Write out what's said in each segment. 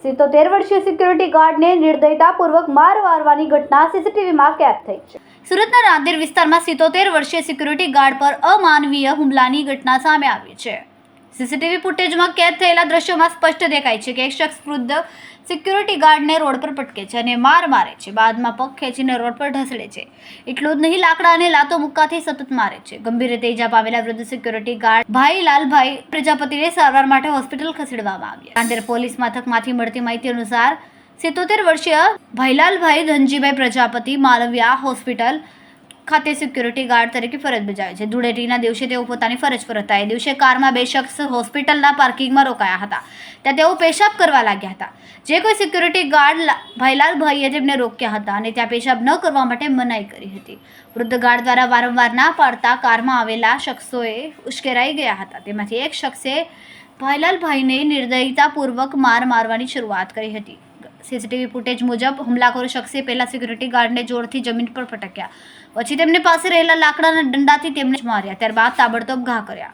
સિત્તોતેર વર્ષીય સિક્યુરિટી ગાર્ડને નિર્દયતાપૂર્વક મારવાની ઘટના સીસીટીવીમાં કેદ થઈ છે. સુરતના રાંદેર વિસ્તારમાં 77 વર્ષીય સિક્યુરિટી ગાર્ડ પર અમાનવીય હુમલાની ઘટના સામે આવી છે. સીસીટીવી ફૂટેજમાં કેદ થયેલા દ્રશ્યોમાં સ્પષ્ટ દેખાય છે કે એક શખ્સ વૃદ્ધ સિક્યુરિટી ગાર્ડને રોડ પર પટકે છે અને મારે છે. બાદમાં પગ ખેંચીને રોડ પર ઢસડે છે. એટલું જ નહીં, લાકડા અને લાતો મુક્કાથી સતત મારે છે. ગંભીર રીતે ઈજા પામેલા વૃદ્ધ સિક્યુરિટી ગાર્ડ ભાઈલાલભાઈ પ્રજાપતિને સારવાર માટે હોસ્પિટલ ખસેડવામાં આવ્યા. રાંદેર પોલીસ મથકમાંથી મળતી માહિતી અનુસાર 77 વર્ષીય ભાઈલાલભાઈ ધનજીભાઈ પ્રજાપતિ માલવિયા હોસ્પિટલ ખાતે સિક્યુરિટી ગાર્ડ તરીકે ફરજ બજાવે છે. ધૂળેટીના દિવસે તેઓ પોતાની ફરજ પર હતા. એ દિવસે કારમાં બે શખ્સ હોસ્પિટલના પાર્કિંગમાં રોકાયા હતા. ત્યાં તેઓ પેશાબ કરવા લાગ્યા હતા. જે કોઈ સિક્યુરિટી ગાર્ડ ભાઈલાલભાઈએ તેમને રોક્યા હતા અને ત્યાં પેશાબ ન કરવા માટે મનાઈ કરી હતી. વૃદ્ધ ગાર્ડ દ્વારા વારંવાર ના પાડતા કારમાં આવેલા શખ્સોએ ઉશ્કેરાઈ ગયા હતા. તેમાંથી એક શખ્સે ભાઈલાલભાઈને નિર્દયતાપૂર્વક મારવાની શરૂઆત કરી હતી. સીસીટીવી ફૂટેજ મુજબ હુમલાખોર શખ્સે પહેલા સિક્યુરિટી ગાર્ડને જોરથી જમીન પર પટક્યા. પછી તેમને પાસે રહેલા લાકડાના દંડાથી તેમને માર્યા. ત્યારબાદ તાબડતોબ ઘા કર્યા.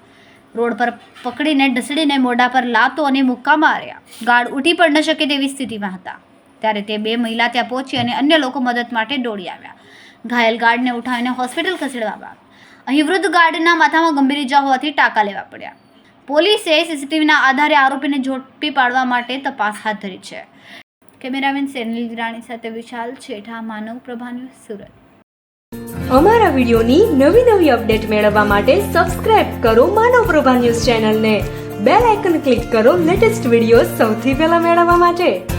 રોડ પર પકડીને ઢસડીને મોઢા પર લાતો અને મુક્કા માર્યા. ગાર્ડ ઉઠી પણ ન શકે તેવી સ્થિતિમાં હતા. ત્યારે તે બે મહિલા ત્યાં પહોંચી અને અન્ય લોકો મદદ માટે દોડી આવ્યા. ઘાયલ ગાર્ડને ઉઠાવીને હોસ્પિટલ ખસેડવામાં આવ્યા. અહીં વૃદ્ધ ગાર્ડના માથામાં ગંભીર ઈજા હોવાથી ટાંકા લેવા પડ્યા. પોલીસે સીસીટીવીના આધારે આરોપીને ઝડપી પાડવા માટે તપાસ હાથ ધરી છે. કેમેરામેન સેનિલ રાણી સાથે વિશાલ છેઠા, માનવ પ્રભા ન્યૂઝ, સુરત. અમારા વિડિયોની નવી અપડેટ મેળવવા માટે સબસ્ક્રાઇબ કરો માનવ પ્રભા ન્યૂઝ ચેનલને. બેલ આઇકન ક્લિક કરો લેટેસ્ટ વિડિયો સૌથી પહેલા મેળવવા માટે.